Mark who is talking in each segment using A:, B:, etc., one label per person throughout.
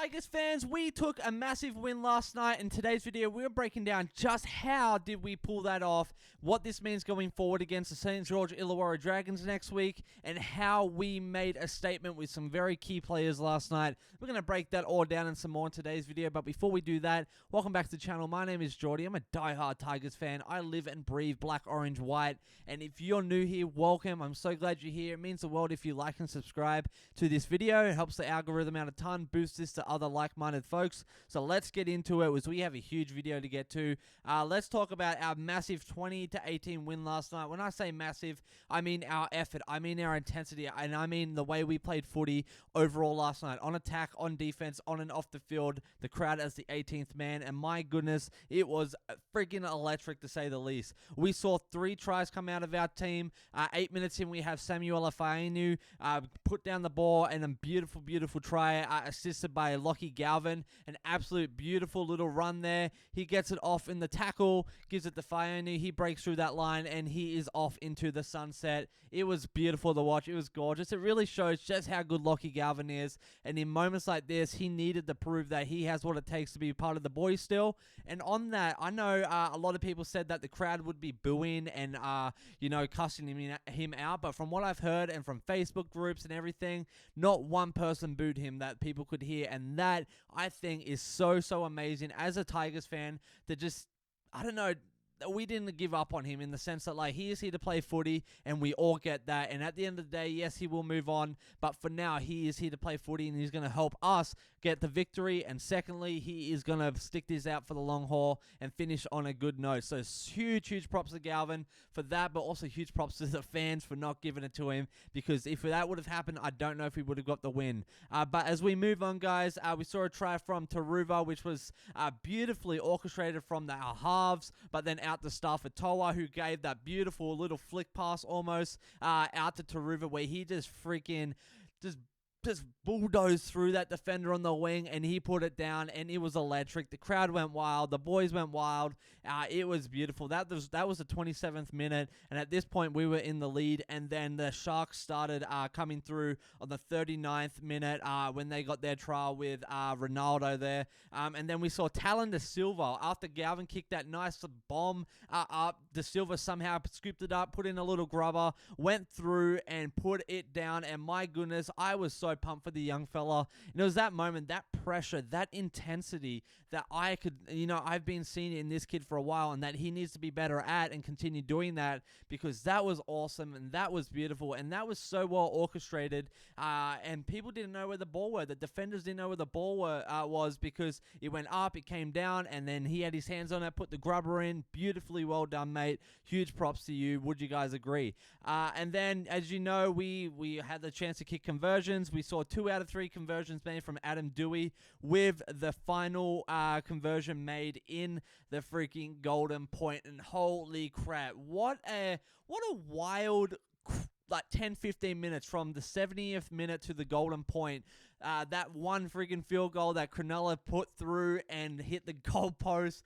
A: Tigers fans, we took a massive win last night. In today's video, we're breaking down just how did we pull that off, what this means going forward against the St. George Illawarra Dragons next week, and how we made a statement with some very key players last night. We're going to break that all down and some more in today's video, but before we do that, welcome back to the channel. My name is Jordy. I'm a die-hard Tigers fan. I live and breathe black, orange, white, and if you're new here, welcome. I'm so glad you're here. It means the world if you like and subscribe to this video. It helps the algorithm out a ton, boosts this to other like-minded folks. So let's get into it, as we have a huge video to get to. Let's talk about our massive 20-18 win last night. When I say massive, I mean our effort, I mean our intensity, and I mean the way we played footy overall last night, on attack, on defense, on and off the field, the crowd as the 18th man, and my goodness, it was freaking electric to say the least. We saw 3 tries come out of our team. 8 minutes in, we have Samuel Afainu put down the ball, and a beautiful, beautiful try assisted by Lockie Galvin. An absolute beautiful little run there. He gets it off in the tackle, gives it to Fainu. He breaks through that line, and he is off into the sunset. It was beautiful to watch. It was gorgeous. It really shows just how good Lockie Galvin is, and in moments like this, he needed to prove that he has what it takes to be part of the boys still. And on that, I know a lot of people said that the crowd would be booing and, cussing him out, but from what I've heard and from Facebook groups and everything, not one person booed him that people could hear, and that, I think, is so amazing as a Tigers fan to just, I don't know, we didn't give up on him in the sense that, like, he is here to play footy, and we all get that. And at the end of the day, yes, he will move on, but for now, he is here to play footy, and he's going to help us get the victory. And secondly, he is going to stick this out for the long haul and finish on a good note. So huge props to Galvin for that, but also huge props to the fans for not giving it to him, because if that would have happened, I don't know if we would have got the win. But as we move on, guys, we saw a try from Taruva, which was beautifully orchestrated from our halves, but then out to Stafford Toa, who gave that beautiful little flick pass almost out to Taruva, where he just freaking just bulldozed through that defender on the wing, and he put it down, and it was electric. The crowd went wild. The boys went wild. It was beautiful. That was the 27th minute, and at this point, we were in the lead, and then the Sharks started coming through on the 39th minute when they got their trial with Ronaldo there, and then we saw Talon De Silva, after Galvin kicked that nice bomb up, De Silva somehow scooped it up, put in a little grubber, went through and put it down, and my goodness, I was so pumped for the young fella. And it was that moment, that pressure, that intensity that I could, I've been seeing in this kid for a while, and that he needs to be better at and continue doing that, because that was awesome and that was beautiful and that was so well orchestrated. And people didn't know where the ball were. The defenders didn't know where the ball was, because it went up, it came down, and then he had his hands on it, put the grubber in. Beautifully well done, mate. Huge props to you. Would you guys agree? And then, as you know, we had the chance to kick conversions. We saw 2 out of 3 conversions made from Adam Dewey, with the final conversion made in the freaking golden point. And holy crap, what a wild, like, 10-15 minutes from the 70th minute to the golden point. That one freaking field goal that Cronulla put through and hit the goal post.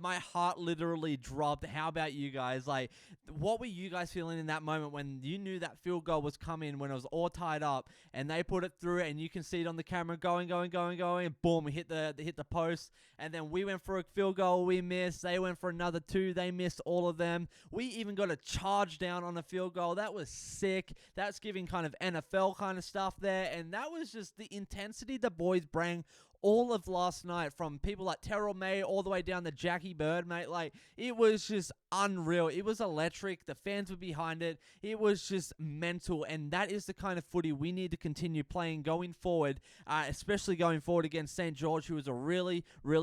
A: My heart literally dropped. How about you guys? Like, what were you guys feeling in that moment when you knew that field goal was coming, when it was all tied up and they put it through, and you can see it on the camera going, and boom, hit the post. And then we went for a field goal, we missed. They went for another 2, they missed all of them. We even got a charge down on a field goal. That was sick. That's giving kind of NFL kind of stuff there, and that was just the intensity the boys bring all of last night, from people like Terrell May all the way down to Jackie Bird, mate. Like, it was just unreal. It was electric. The fans were behind it. It was just mental, and that is the kind of footy we need to continue playing going forward, especially going forward against St. George, who is a really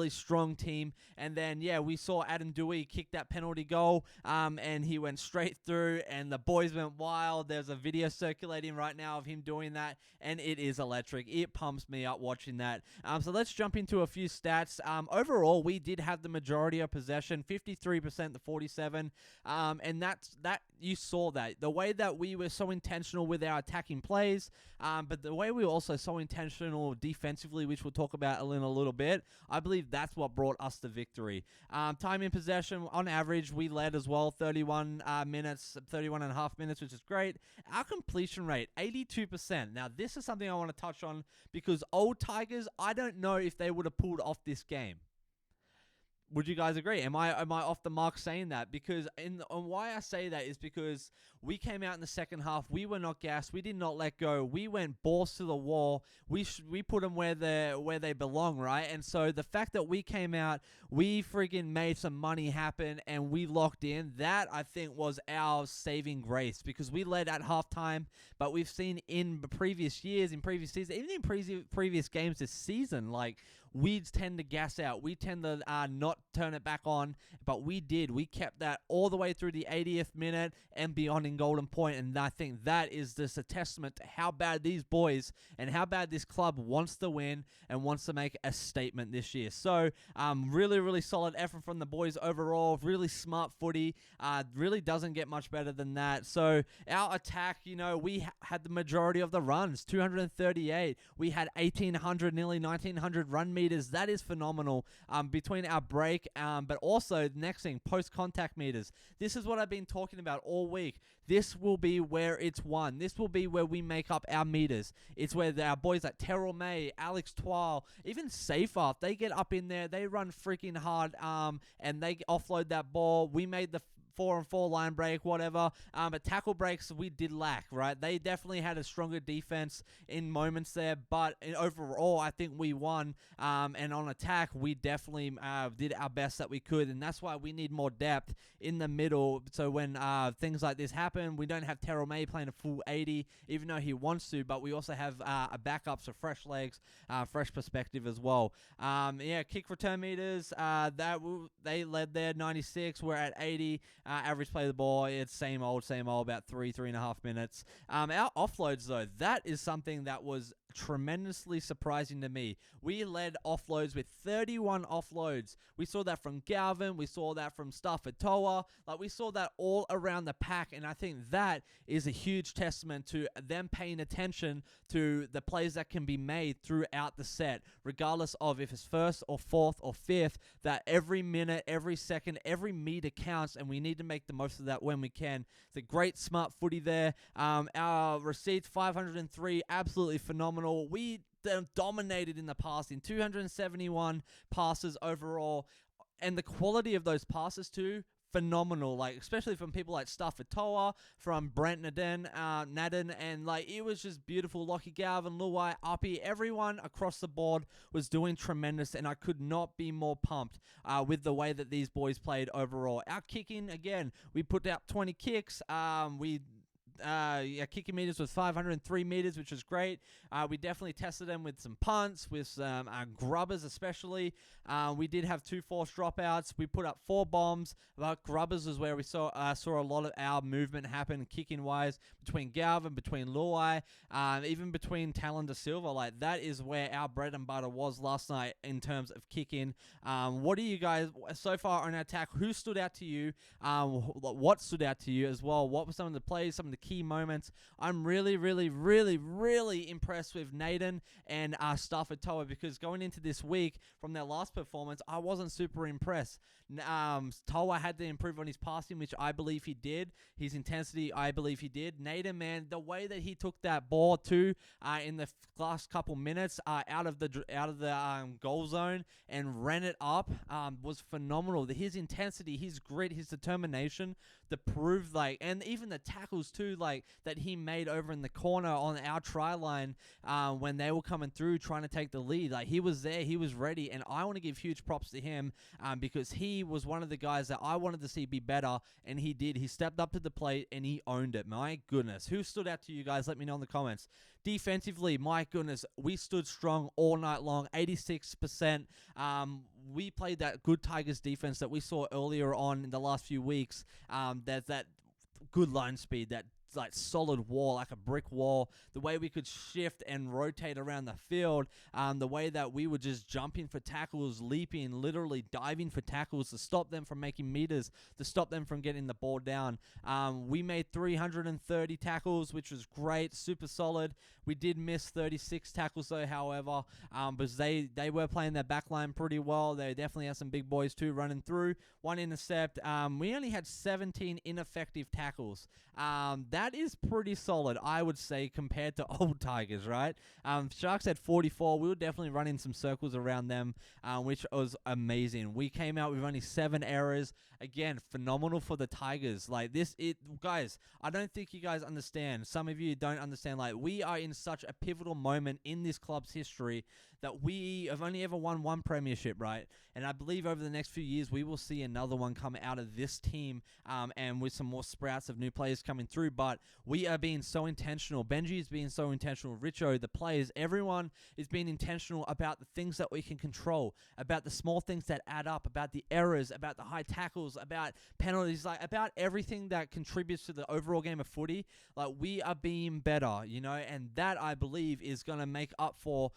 A: strong team. And then, yeah, we saw Adam Dewey kick that penalty goal, and he went straight through, and the boys went wild. There's a video circulating right now of him doing that, and it is electric. It pumps me up watching that. So let's jump into a few stats. Overall, we did have the majority of possession, 53% to 47%, and that you saw that. The way that we were so intentional with our attacking plays, but the way we were also so intentional defensively, which we'll talk about in a little bit, I believe that's what brought us the victory. Time in possession, on average, we led as well, 31 minutes, 31 and a half minutes, which is great. Our completion rate, 82%. Now, this is something I want to touch on, because old Tigers, I don't don't know if they would have pulled off this game. Would you guys agree? Am I off the mark saying that? Because and why I say that is because we came out in the second half. We were not gassed. We did not let go. We went balls to the wall. We put them where they belong, right? And so the fact that we came out, we friggin' made some money happen, and we locked in. That I think was our saving grace, because we led at halftime, but we've seen in previous years, in previous seasons, even in previous games this season, like, we tend to gas out. We tend to not turn it back on, but we did. We kept that all the way through the 80th minute and beyond in Golden Point, and I think that is just a testament to how bad these boys and how bad this club wants to win and wants to make a statement this year. So, really, really solid effort from the boys overall. Really smart footy. Really doesn't get much better than that. So, our attack, we had the majority of the runs, 238. We had 1,800, nearly 1,900 run meters. That is phenomenal between our break, but also the next thing, post-contact meters. This is what I've been talking about all week. This will be where it's won. This will be where we make up our meters. It's where our boys like Terrell May, Alex Twal, even Seyfarth, they get up in there, they run freaking hard, and they offload that ball. We made the 4-on-4 line break, whatever. But tackle breaks we did lack, right? They definitely had a stronger defense in moments there, but overall, I think we won. And on attack, we definitely did our best that we could, and that's why we need more depth in the middle. So when things like this happen, we don't have Terrell May playing a full 80, even though he wants to, but we also have a backup, so fresh legs, fresh perspective as well. Kick return meters, they led there, 96. We're at 80. Average play of the ball, it's same old, about 3.5 minutes. Our offloads, though, that is something that was tremendously surprising to me. We led offloads with 31 offloads. We saw that from Galvin. We saw that from Stafford Toa. Like, we saw that all around the pack, and I think that is a huge testament to them paying attention to the plays that can be made throughout the set, regardless of if it's first or fourth or fifth, that every minute, every second, every meter counts, and we need to make the most of that when we can. It's a great, smart footy there. Our receipts, 503, absolutely phenomenal. We dominated in the passing, 271 passes overall, and the quality of those passes too, phenomenal. Like, especially from people like Stafford Toa, from Brent Naden, and like, it was just beautiful. Lockie Galvin, Luai, Uppy, everyone across the board was doing tremendous, and I could not be more pumped with the way that these boys played overall. Our kicking, again, we put out 20 kicks. Kicking meters was 503 meters, which was great. We definitely tested them with some punts, with our grubbers especially. We did have 2 forced dropouts. We put up 4 bombs. But grubbers is where we saw a lot of our movement happen kicking-wise, between Galvin, between Luai, even between Talon de Silva. Like, that is where our bread and butter was last night in terms of kicking. What do you guys, so far on attack, who stood out to you? What stood out to you as well? What were some of the plays, some of the key moments? I'm really, really, really, really impressed with Naden and Stafford Toa, because going into this week from their last performance, I wasn't super impressed. Toa had to improve on his passing, which I believe he did. His intensity, I believe he did. Naden, man, the way that he took that ball too in the last couple minutes out of the goal zone and ran it up was phenomenal. His intensity, his grit, his determination to prove, like, and even the tackles too, like, that he made over in the corner on our try line when they were coming through trying to take the lead. Like, he was there, he was ready, and I want to give huge props to him because he was one of the guys that I wanted to see be better, and he did. He stepped up to the plate and he owned it. My goodness. Who stood out to you guys? Let me know in the comments. Defensively, my goodness, we stood strong all night long, 86%. We played that good Tigers defense that we saw earlier on in the last few weeks. There's that good line speed, that like solid wall, like a brick wall, the way we could shift and rotate around the field, the way that we were just jumping for tackles, leaping, literally diving for tackles to stop them from making meters, to stop them from getting the ball down. We made 330 tackles, which was great, super solid. We did miss 36 tackles though, however, because they were playing their back line pretty well. They definitely had some big boys too running through. 1 intercept. We only had 17 ineffective tackles. That that is pretty solid, I would say, compared to old Tigers, right? Sharks had 44. We were definitely running some circles around them, which was amazing. We came out with only 7 errors. Again, phenomenal for the Tigers. Like guys, I don't think you guys understand. Some of you don't understand. Like, we are in such a pivotal moment in this club's history that we have only ever won 1 premiership, right? And I believe over the next few years, we will see another one come out of this team, and with some more sprouts of new players coming through. But we are being so intentional. Benji is being so intentional. Richo, the players, everyone is being intentional about the things that we can control, about the small things that add up, about the errors, about the high tackles, about penalties, like about everything that contributes to the overall game of footy. Like, we are being better, you know, and that, I believe, is going to make up for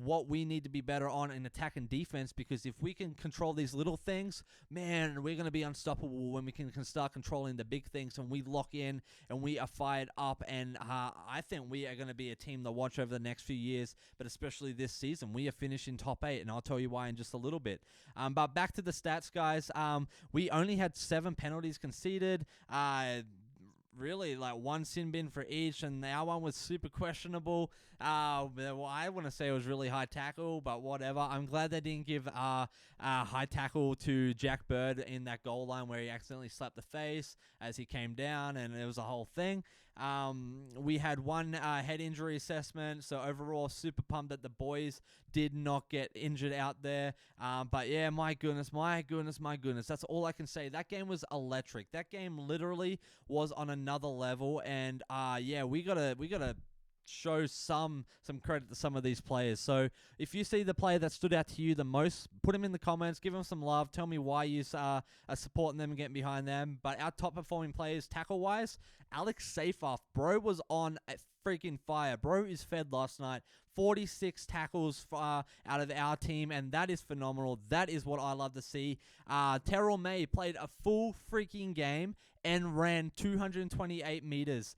A: what we need to be better on in attack and defense, because if we can control these little things, man, we're going to be unstoppable when we can start controlling the big things, and we lock in and we are fired up. And I think we are going to be a team to watch over the next few years, but especially this season. We are finishing top 8, and I'll tell you why in just a little bit. But back to the stats, guys. We only had 7 penalties conceded. Really, like 1 sin bin for each, and our one was super questionable. Well, I want to say it was really high tackle, but whatever. I'm glad they didn't give high tackle to Jack Bird in that goal line where he accidentally slapped the face as he came down, and it was a whole thing. We had 1 head injury assessment, so overall super pumped that the boys did not get injured out there. But yeah, my goodness, that's all I can say. That game was electric. That game literally was on another level, and yeah, we gotta show some credit to some of these players. So if you see the player that stood out to you the most, put him in the comments, give him some love, tell me why you are supporting them and getting behind them. But our top performing players, tackle wise, Alex Seyfarth, bro, was on a freaking fire. Bro is fed last night. 46 tackles out of our team, and that is phenomenal. That is what I love to see. Terrell May played a full freaking game and ran 228 meters.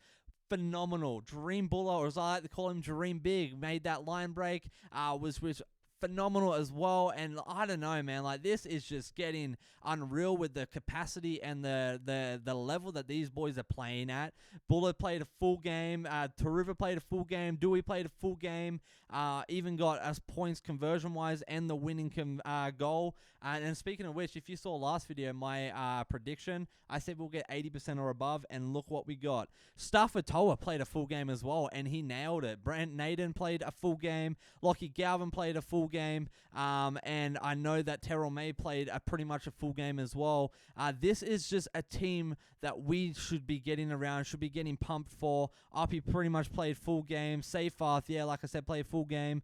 A: Phenomenal. Dream Buller, or as I like to call him, Dream Big, made that line break, was phenomenal as well. And I don't know, man, like, this is just getting unreal with the capacity and the level that these boys are playing at. Buller played a full game, Taruva played a full game, Dewey played a full game, even got us points conversion wise and the winning goal. And speaking of which, if you saw last video, my prediction, I said we'll get 80% or above, and look what we got. Stafford Toa played a full game as well, and he nailed it. Brant Naden played a full game, Lockie Galvin played a full game, and I know that Terrell May played pretty much a full game as well. This is just a team that we should be getting around, should be getting pumped for. Uppy pretty much played full game. Seyfarth, yeah, like I said, played full game.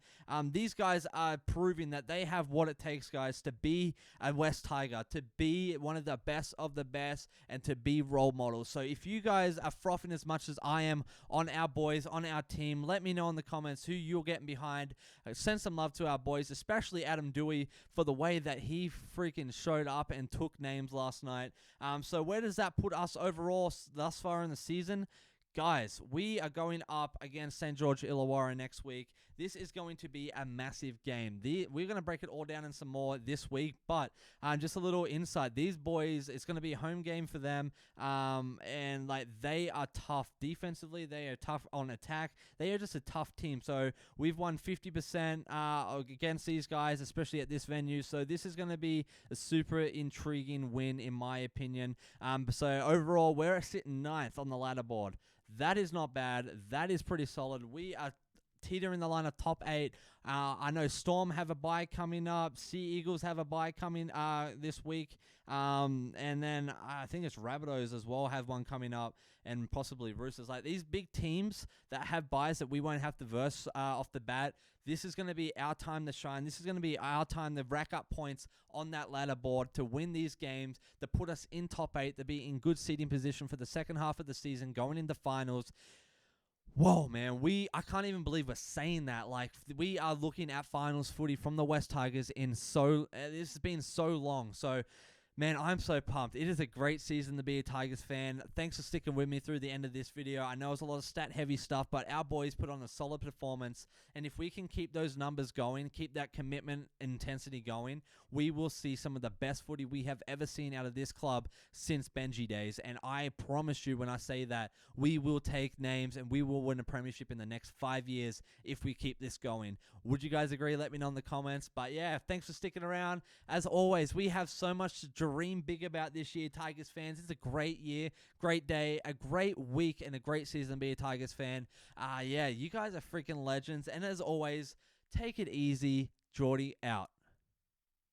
A: These guys are proving that they have what it takes, guys, to be a West Tiger, to be one of the best of the best, and to be role models. So if you guys are frothing as much as I am on our boys, on our team, let me know in the comments who you're getting behind. Send some love to our boys, especially Adam Dewey, for the way that he freaking showed up and took names last night. So where does that put us overall thus far in the season? Guys, we are going up against St. George Illawarra next week. This is going to be a massive game. We're going to break it all down in some more this week, but just a little insight. These boys, it's going to be a home game for them, and like, they are tough defensively. They are tough on attack. They are just a tough team. So we've won 50% against these guys, especially at this venue. So this is going to be a super intriguing win, in my opinion. So overall, we're sitting 9th on the ladder board. That is not bad. That is pretty solid. We are teetering the line of top 8. I know Storm have a bye coming up. Sea Eagles have a bye coming this week. And then I think it's Rabbitohs as well have one coming up, and possibly Roosters. Like, these big teams that have byes that we won't have to verse off the bat. This is going to be our time to shine. This is going to be our time to rack up points on that ladder board, to win these games, to put us in top 8, to be in good seeding position for the second half of the season, going into finals. Whoa, man, I can't even believe we're saying that. Like, we are looking at finals footy from the West Tigers this has been so long. So, Man, I'm so pumped. It is a great season to be a Tigers fan. Thanks for sticking with me through the end of this video. I know it's a lot of stat-heavy stuff, but our boys put on a solid performance, and if we can keep those numbers going, keep that commitment intensity going, we will see some of the best footy we have ever seen out of this club since Benji days, and I promise you when I say that, we will take names and we will win a premiership in the next 5 years if we keep this going. Would you guys agree? Let me know in the comments. But yeah, thanks for sticking around. As always, we have so much to dream big about this year, Tigers fans. It's a great year, great day, a great week, and a great season to be a Tigers fan. Yeah, you guys are freaking legends. And as always, take it easy. Geordie out.